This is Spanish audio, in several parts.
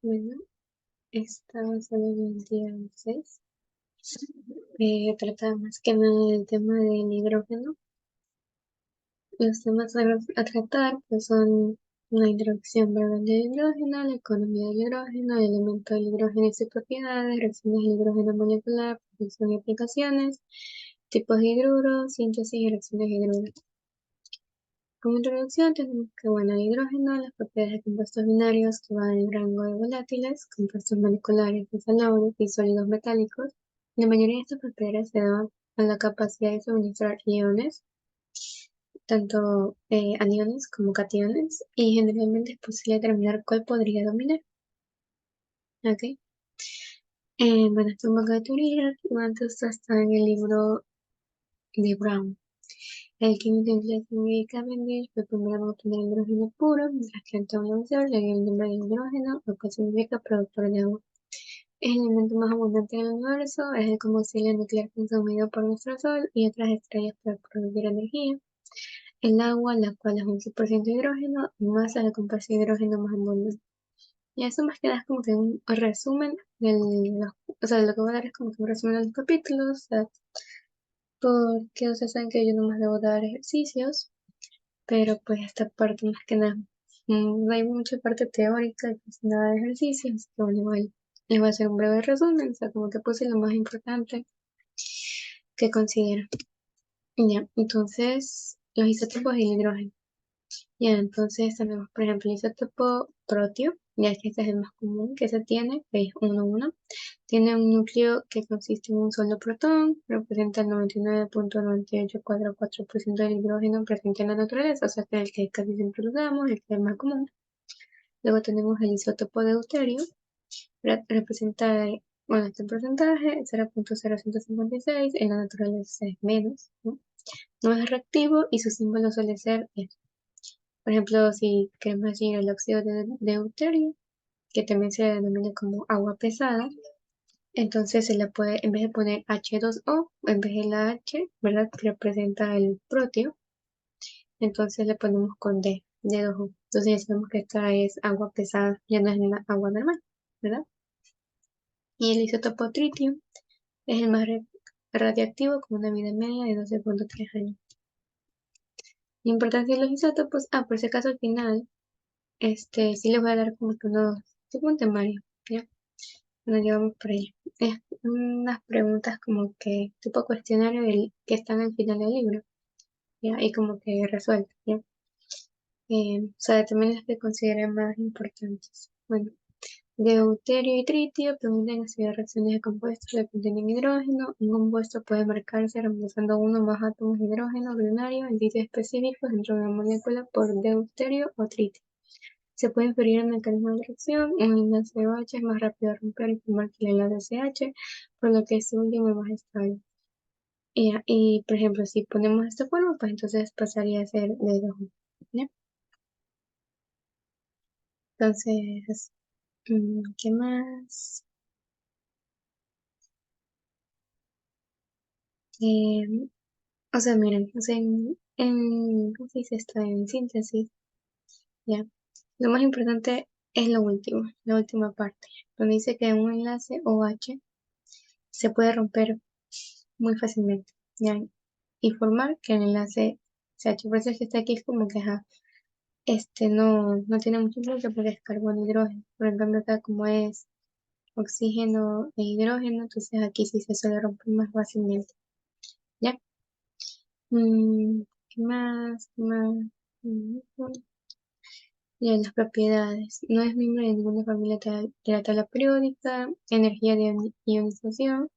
Bueno, estamos en el día 6. Trata más que nada del tema del hidrógeno. Los temas a tratar pues son una introducción breve del hidrógeno, la economía del hidrógeno, el elemento del hidrógeno y sus propiedades, reacciones del hidrógeno molecular, producción y aplicaciones, tipos de hidruro, síntesis y reacciones de hidruro. Como introducción tenemos que, bueno, el hidrógeno, las propiedades de compuestos binarios que van en rango de volátiles, compuestos moleculares de salobres y sólidos metálicos. La mayoría de estas propiedades se dan a la capacidad de suministrar iones, tanto aniones como cationes, y generalmente es posible determinar cuál podría dominar. ¿Ok? Bueno, esto es un poco de teoría, esto está en el libro de Brown. El químico inglés Henry Cavendish fue el primero en obtener hidrógeno puro, mientras que Antonio Lavoisier le dio el nombre de hidrógeno, lo cual significa productor de agua. Es el elemento más abundante en el universo, es el combustible nuclear consumido por nuestro Sol y otras estrellas para producir energía. El agua, la cual es un 100% hidrógeno, masa de compuesto de hidrógeno más abundante. Y eso más que nada es como que un resumen de lo que voy a dar es como que un resumen de los capítulos, o sea, porque ustedes saben que yo nomás debo dar ejercicios, pero pues esta parte más que nada, no hay mucha parte teórica y pues nada de ejercicios, así que bueno, igual les voy a hacer un breve resumen, o sea, como que puse lo más importante que considero. Ya, entonces, los isótopos del hidrógeno. Ya, entonces tenemos, por ejemplo, el isótopo protio, ya que este es el más común que se tiene, es 1,1. Tiene un núcleo que consiste en un solo protón, representa el 99.9844% del hidrógeno presente en la naturaleza, o sea que el que casi siempre usamos, el que es más común. Luego tenemos el isótopo deuterio, representa, bueno, este porcentaje, 0.0156, en la naturaleza es menos, ¿no? No es reactivo y su símbolo suele ser F. Por ejemplo, si queremos decir el óxido de deuterio, que también se denomina como agua pesada, entonces se le puede, en vez de poner H2O, en vez de la H, ¿verdad? Que representa el protio, entonces le ponemos con D2O. Entonces ya sabemos que esta es agua pesada, ya no es una agua normal, ¿verdad? Y el isótopo tritio es el más radiactivo con una vida media de 12.3 años. La importancia de los isótopos, por si acaso al final, sí les voy a dar como que unos, tipo un temario, ¿ya? Nos llevamos por ahí. Es unas preguntas como que tipo cuestionario que están al final del libro, ¿ya? Y como que resueltas, ¿ya? O sea, también las que consideré más importantes. Bueno, deuterio y tritio permiten estudiar reacciones de compuestos que contienen hidrógeno. Un compuesto puede marcarse reemplazando uno o más átomos de hidrógeno binario en sitios específicos dentro de una molécula por deuterio o tritio. Se puede inferir el mecanismo de reacción. Un enlace OH es más rápido de romper y formar que el enlace CH, por lo que este último es más estable. Y, por ejemplo, si ponemos esta forma, pues entonces pasaría a ser de 2. ¿Ya? Entonces, ¿qué más? Eh, o sea, miren, o sea, ¿cómo se dice esto? En síntesis, ¿ya? Lo más importante es lo último, la última parte, donde dice que un enlace OH se puede romper muy fácilmente, ¿ya? Y formar que el enlace CH. Por eso es que está aquí es como que, no tiene mucho influencia porque es carbono e hidrógeno. Por en cambio acá como es oxígeno e hidrógeno, entonces aquí sí se suele romper más fácilmente, ¿ya? ¿Qué más? ¿Qué más? Mm, Y en las propiedades. No es miembro de ninguna familia de la tabla periódica. Energía de ionización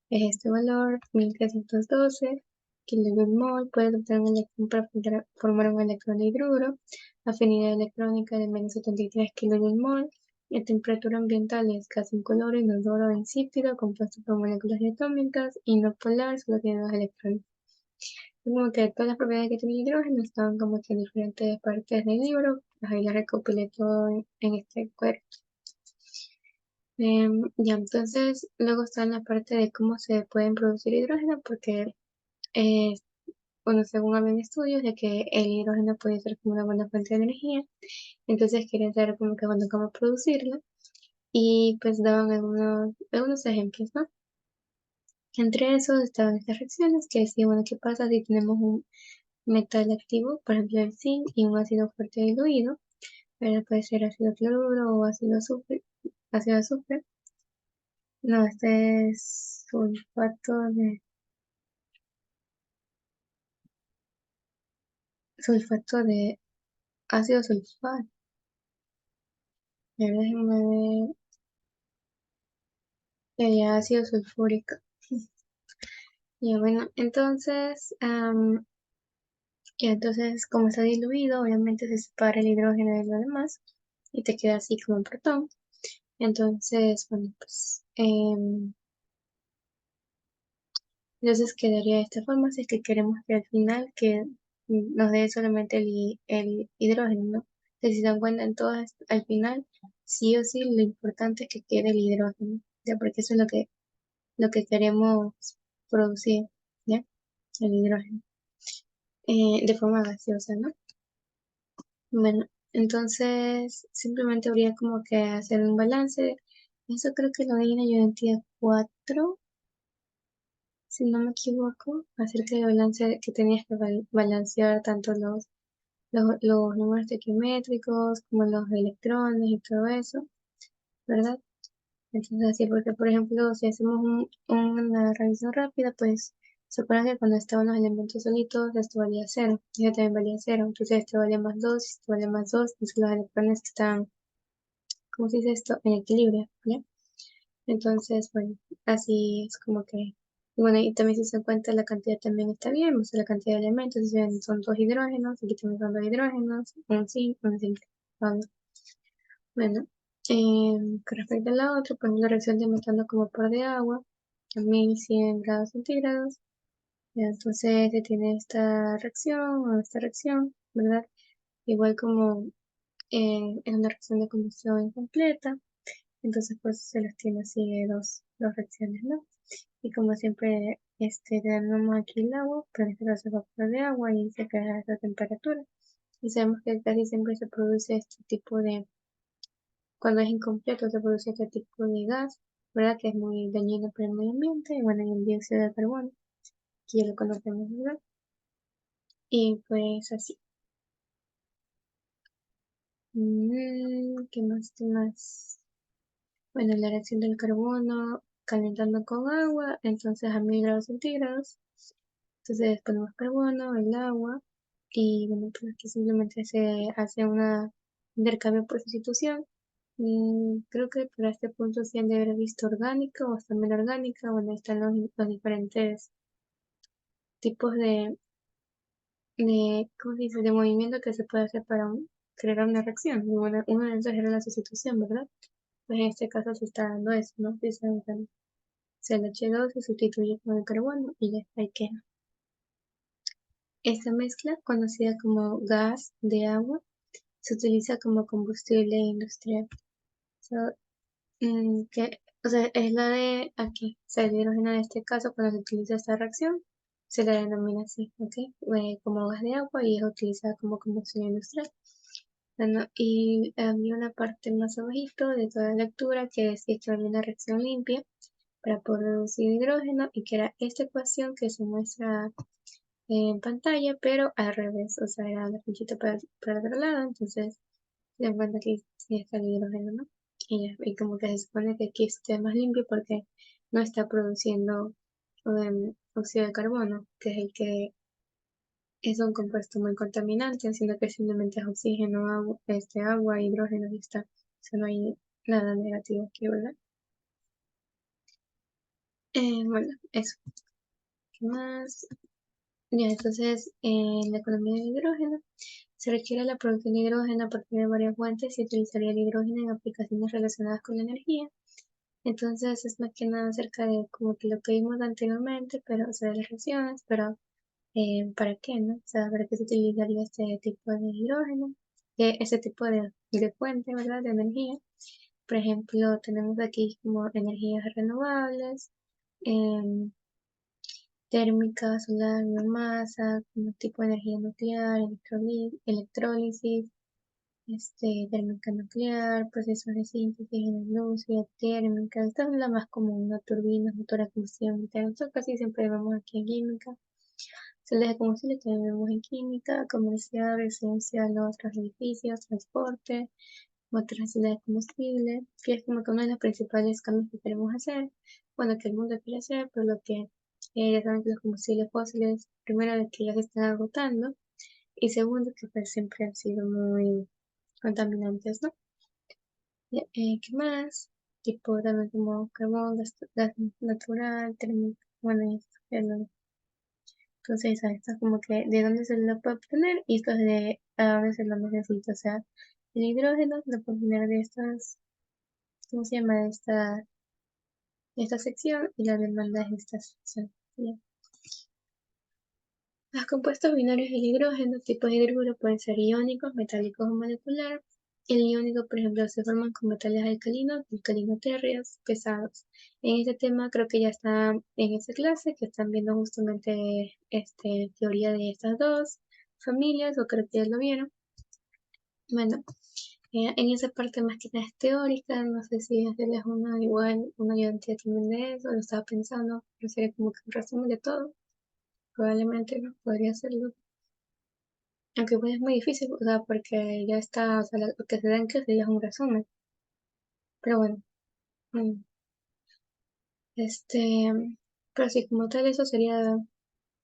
es este valor, 1312 kilojoules-mol. Puede adoptar un electrón para formar un electrón de hidruro. Afinidad electrónica de menos 73 kilojoules-mol. La temperatura ambiental es gas incoloro, inodoro, insípido, compuesto por moléculas diatómicas y no polar, solo tiene 2 electrones. Como que todas las propiedades que tiene el hidrógeno estaban como que en diferentes partes del libro, pues ahí las recopilé todo en este cuadro. Ya, entonces luego está en la parte de cómo se pueden producir hidrógeno, porque, eh, bueno, según hablan estudios de que el hidrógeno puede ser como una buena fuente de energía, entonces quieren saber como que, bueno, cómo producirlo. y pues daban algunos ejemplos, ¿no? Entre esos estaban estas reacciones que decían, bueno, ¿qué pasa si tenemos un metal activo, por ejemplo el zinc, y un ácido fuerte diluido? Pero puede ser ácido cloruro o ácido azufre. No, este es sulfato de ácido sulfático. A ver, déjenme ver. Ya, ácido sulfúrico. Ya, bueno, entonces, como está diluido, obviamente se separa el hidrógeno de lo demás y te queda así como un protón. Entonces, bueno, pues, entonces quedaría de esta forma si es que queremos que al final que nos dé solamente el hidrógeno, ¿no? Entonces, si se dan cuenta, en todas, al final, sí o sí, lo importante es que quede el hidrógeno, ¿ya? Porque eso es lo que queremos producir, ¿ya? El hidrógeno, de forma gaseosa, ¿no? Bueno, entonces simplemente habría como que hacer un balance. Eso creo que lo vi en la ayudantía 4, si no me equivoco, acerca del balance que tenías que balancear tanto los números estequiométricos como los electrones y todo eso, ¿verdad? Entonces así, porque por ejemplo, si hacemos una revisión rápida, pues supone que cuando estaban los elementos solitos, esto valía cero, y este también valía cero, entonces este valía más 2, este valía más 2, entonces los electrones están, ¿cómo se dice esto? En equilibrio, ¿ya? Entonces, bueno, así es como que, y bueno, y también si se cuenta la cantidad también está bien, o sea, la cantidad de elementos, si son dos hidrógenos, aquí también son dos hidrógenos, un zinc, ¿vale? Bueno, con respecto a la otra, pues la reacción de metano como vapor de agua, a 1100 grados centígrados, ya, entonces se tiene esta reacción o esta reacción, ¿verdad? Igual como es una reacción de combustión incompleta, entonces pues se los tiene así de dos reacciones, ¿no? Y como siempre, tenemos aquí el agua, pero en este caso es vapor de agua y se queda a esta temperatura. Y sabemos que casi siempre se produce este tipo cuando es incompleto se produce este tipo de gas, ¿verdad? Que es muy dañino para el medio ambiente, y bueno, y el dióxido de carbono, que ya lo conocemos, ¿verdad? Y pues así. ¿Qué más? ¿Qué más? Bueno, la reacción del carbono calentando con agua, entonces a 1000 grados centígrados. Entonces ponemos carbono, el agua, y bueno, pues aquí simplemente se hace una intercambio por sustitución. Creo que para este punto sí han de haber visto orgánica o hasta también orgánica. Bueno, ahí están los diferentes tipos ¿cómo se dice? De movimiento que se puede hacer para crear una reacción. Y bueno, uno de esos era la sustitución, ¿verdad? Pues en este caso se está dando eso, ¿no? Dice, bueno, el H2 se sustituye con el carbono y ya ahí queda. Esta mezcla, conocida como gas de agua, se utiliza como combustible industrial. So, o sea, es la de aquí, o sea, el hidrógeno en este caso, cuando se utiliza esta reacción, se le denomina así, ¿ok? Como gas de agua y es utilizada como combustión industrial. Bueno, y había una parte más abajito de toda la lectura que decía que había una reacción limpia para producir hidrógeno y que era esta ecuación que se muestra en pantalla, pero al revés, o sea, era la flechita para el otro lado, entonces se dan cuenta que sí está el hidrógeno, ¿no? Y, ya, y como que se supone que aquí esté más limpio porque no está produciendo óxido de carbono, que es el que es un compuesto muy contaminante, sino que simplemente es oxígeno, agua, hidrógeno y está. O sea, no hay nada negativo aquí, ¿verdad? Bueno, eso. ¿Qué más? Ya, entonces, en la economía del hidrógeno, se requiere la producción de hidrógeno a partir de varias fuentes y utilizaría el hidrógeno en aplicaciones relacionadas con la energía. Entonces, es más que nada acerca de como que lo que vimos anteriormente, pero, o sea, de las reacciones, pero ¿para qué, no? O sea, ¿para qué se utilizaría este tipo de hidrógeno? Ese tipo de fuente, ¿verdad? De energía. Por ejemplo, tenemos aquí como energías renovables, em, térmica, solar, biomasa, como tipo de energía nuclear, electrólisis, térmica nuclear, procesos de síntesis en industria, térmica, esta es la más común, ¿no? Turbinas, motor de combustión interna, esto casi siempre vemos aquí en química. Celdas de combustible también vemos en química, comercial, residencial, otros edificios, transporte, motores de combustible, que es como que uno de los principales cambios que queremos hacer, bueno, que el mundo quiere hacer, por lo que ya saben que los combustibles fósiles, primero, de que ya se están agotando, y segundo, que pues siempre han sido muy contaminantes, ¿no? ¿Qué más? Tipo también como carbón, gas natural, térmico, bueno, y esto, entonces, esto es como que de dónde se lo puede obtener y esto es de a dónde se lo necesita. O sea, el hidrógeno lo puede obtener de estas, ¿cómo se llama? De esta sección y la demanda es de esta sección. ¿Ya? Los compuestos binarios del hidrógeno, tipo de hidruro, pueden ser iónicos, metálicos o molecular. El iónico, por ejemplo, se forman con metales alcalinos, alcalino-térreos, pesados. En este tema creo que ya está en esta clase, que están viendo justamente teoría de estas dos familias, o creo que ya lo vieron. Bueno, en esa parte más que nada es teórica, no sé si hacerles una ayudantía también de eso, lo estaba pensando, pero sería como que un resumen de todo. Probablemente no podría hacerlo. Aunque pues es muy difícil, o sea, porque ya está, o sea, lo que se da en clase ya es un resumen. Pero bueno, mm, este, pero sí, como tal, eso sería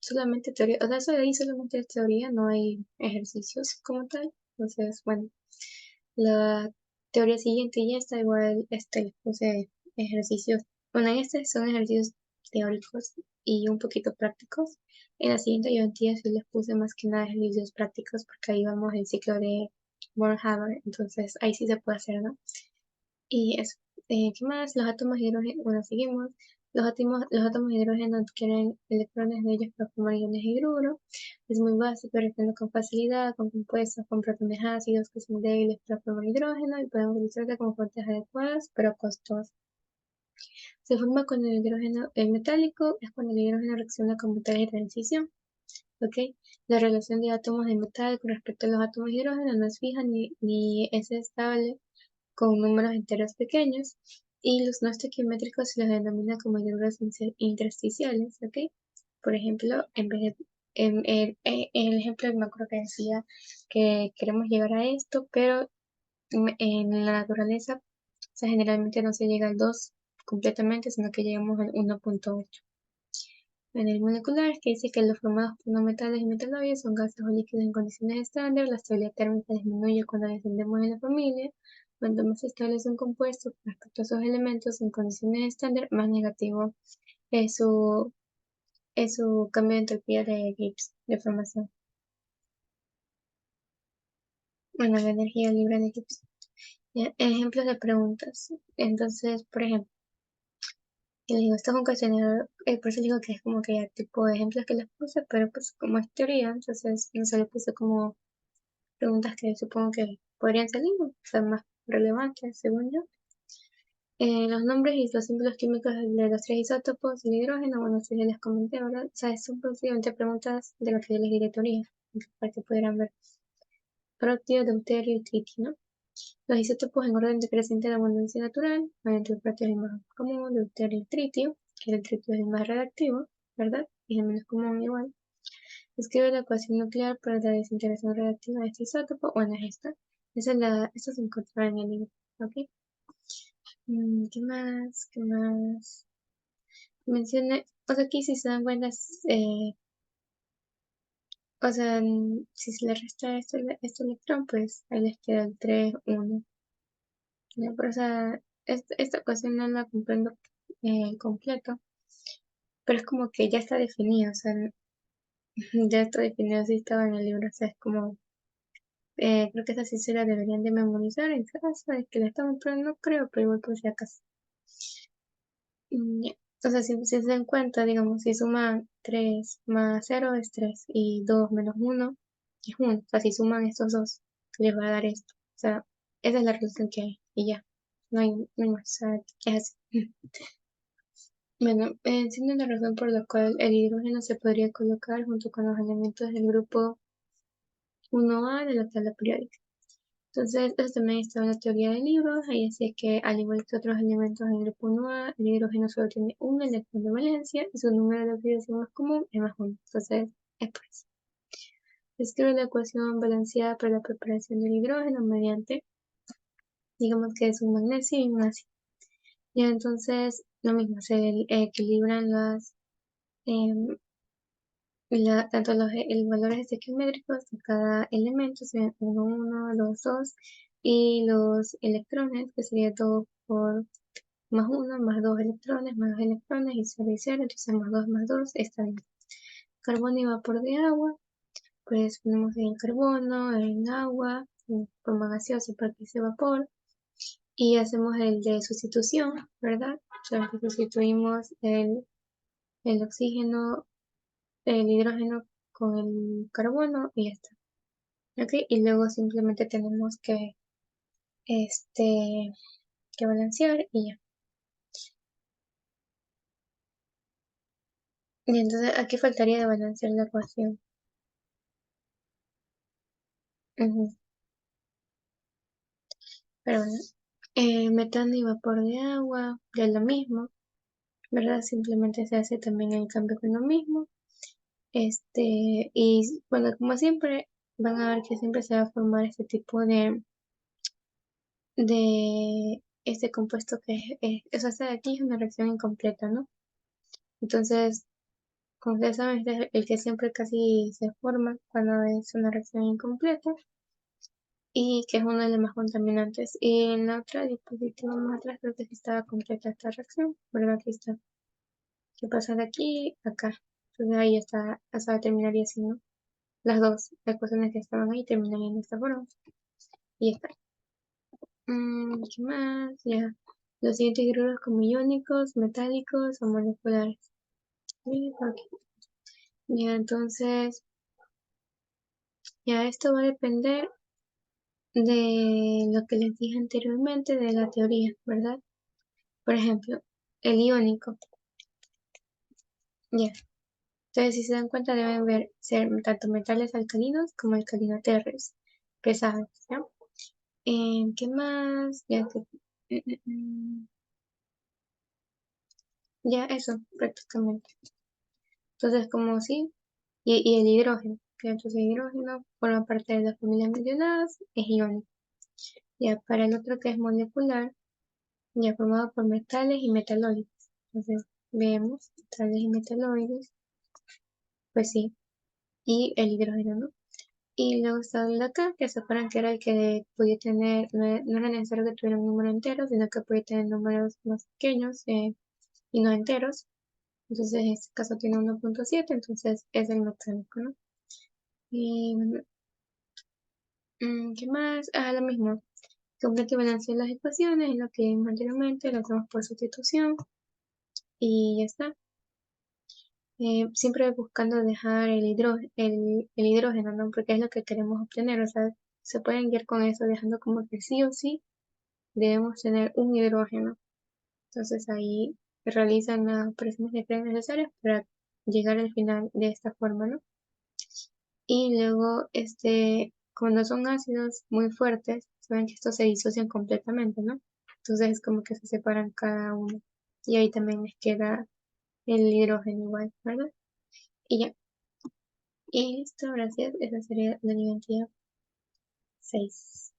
solamente teoría, o sea, eso de ahí solamente es teoría, no hay ejercicios como tal. Entonces, bueno, la teoría siguiente ya está igual, les puse ejercicios, bueno, en este son ejercicios teóricos y un poquito prácticos. En la siguiente yo sí les puse más que nada ejercicios prácticos porque ahí vamos el ciclo de Born-Haber, entonces ahí sí se puede hacer, ¿no? Y eso, ¿qué más? Los átomos de hidrógeno, bueno, seguimos. Los átomos de hidrógeno adquieren electrones de ellos para formar iones de hidruro. Es muy básico, reacciona con facilidad con compuestos con protones ácidos que son débiles para formar hidrógeno y pueden utilizarse como fuentes adecuadas, pero costosas. Se forma con el hidrógeno metálico, es cuando el hidrógeno reacciona con metales de transición. ¿Ok? La relación de átomos de metal con respecto a los átomos de hidrógeno no es fija ni es estable con números enteros pequeños, y los no estequiométricos se los denomina como hidruros intersticiales, ¿ok? Por ejemplo, en vez de, en el ejemplo me acuerdo que decía que queremos llegar a esto, pero en la naturaleza, o sea, generalmente no se llega al 2 completamente, sino que llegamos al 1.8. En el molecular, que dice que los formados por no metales y metaloides son gases o líquidos en condiciones estándar, la estabilidad térmica disminuye cuando descendemos en la familia. Cuanto más estable es un compuesto con respecto a sus elementos en condiciones estándar, más negativo es su cambio de entropía de Gibbs, de formación. Bueno, la energía libre de Gibbs. Ya, ejemplos de preguntas. Entonces, por ejemplo, y les digo, esto es un cuestionario, por eso digo que es como que ya tipo de ejemplos que les puse, pero pues como es teoría, entonces no se le puse como preguntas que supongo que podrían salir, ¿no? Ser más relevantes, según yo. Los nombres y los símbolos químicos de los tres isótopos del hidrógeno, bueno, si ya les comenté, ¿verdad? O sea, son básicamente preguntas de lo que yo les diré teoría, para que pudieran ver. Protios, deuterio y tritio, ¿no? Los isótopos en orden decreciente de abundancia natural, entre el protio es el más común, deuterio y tritio, que el tritio es el más reactivo, ¿verdad? Y es el menos común igual. Describe la ecuación nuclear para la desintegración reactiva de este isótopo. Bueno, es esta. Esta se encontraba en el libro. ¿Ok? ¿Qué más? ¿Qué más? Mencioné, o sea, aquí si se dan cuenta, o sea, si se le resta este electrón, pues ahí les queda el 3 1. ¿Ya? Pero, o sea, esta ecuación no la comprendo completo, pero es como que ya está definido, o sea, ya está definido si estaba en el libro, o sea, es como creo que esa sí se la deberían de memorizar en caso de que la estamos, pero no creo, pero igual por si acaso. Ya. O sea, si se dan cuenta, digamos, si suman 3 más 0 es 3 y 2 menos 1 es 1. O sea, si suman estos dos, les va a dar esto. O sea, esa es la relación que hay y ya. No hay más. O sea, es así. Bueno, siendo la razón por la cual el hidrógeno se podría colocar junto con los elementos del grupo 1A de la tabla periódica. Entonces, esto también está en la teoría del libro, ahí dice que al igual que otros elementos del grupo NUA, el hidrógeno solo tiene un electrón de valencia y su número de oxidación más común es más 1. Entonces, es por eso. Escribe la ecuación balanceada para la preparación del hidrógeno mediante, digamos que es un magnesio y un ácido. Y entonces, lo mismo, se equilibran em, tanto los valores estequiométricos de cada elemento, serían 1, 1, 2, 2, y los electrones, que sería 2 por más 1, más 2 electrones, más 2 electrones, y 0 y 0, entonces más 2 está bien. Carbono y vapor de agua, pues ponemos el carbono, el agua, en forma gaseosa para que se vapor, y hacemos el de sustitución, ¿verdad? Entonces sustituimos el oxígeno, el hidrógeno con el carbono y ya está. ¿Ok? Y luego simplemente tenemos este, que balancear y ya. Y entonces aquí faltaría de balancear la ecuación. Ujú. Pero bueno, metano y vapor de agua, ya es lo mismo, ¿verdad? Simplemente se hace también el cambio con lo mismo. Y bueno, como siempre, van a ver que siempre se va a formar este tipo de este compuesto que o sea, aquí es una reacción incompleta, ¿no? Entonces, como ustedes saben, este es el que siempre casi se forma cuando es una reacción incompleta y que es uno de los más contaminantes. Y en la otra diapositiva más atrás creo que sí estaba completa esta reacción, ¿verdad? Aquí está. ¿Qué pasa de aquí a acá? Entonces ahí está, o sea, terminaría así, ¿no? Las dos ecuaciones que estaban ahí terminarían de esta forma. Y ya está. ¿Qué más? Ya. Los siguientes hidruros como iónicos, metálicos o moleculares. Sí, ok. Ya, entonces, ya esto va a depender de lo que les dije anteriormente de la teoría, ¿verdad? Por ejemplo, el iónico. Ya. Entonces, si se dan cuenta, deben ser tanto metales alcalinos como alcalino tierras pesados, ¿ya? ¿Qué más? Ya eso, prácticamente. Entonces, como sí, y el hidrógeno, que entonces el hidrógeno forma parte de la familia mencionadas, es iónico. Ya para el otro que es molecular, ya formado por metales y metaloides. Entonces, vemos metales y metaloides, pues sí, y el hidrógeno, ¿no? Y luego está el de acá, que se acuerdan que era el que podía tener, no era necesario que tuviera un número entero, sino que podía tener números más pequeños y no enteros. Entonces, en este caso tiene 1.7, entonces es el metálico, ¿no? Y bueno, ¿qué más? Ah, lo mismo. Completa y balancea las ecuaciones, lo que vimos anteriormente, lo hacemos por sustitución y ya está. Siempre buscando dejar el hidrógeno, ¿no? Porque es lo que queremos obtener, o sea, se pueden guiar con eso, dejando como que sí o sí debemos tener un hidrógeno. Entonces ahí realizan las operaciones que creen necesarias para llegar al final de esta forma, ¿no? Y luego, cuando son ácidos muy fuertes, saben que estos se disocian completamente, ¿no? Entonces es como que se separan cada uno. Y ahí también les queda el hidrógeno igual, ¿verdad? Y ya. Y listo, gracias. Esa sería la identidad 6.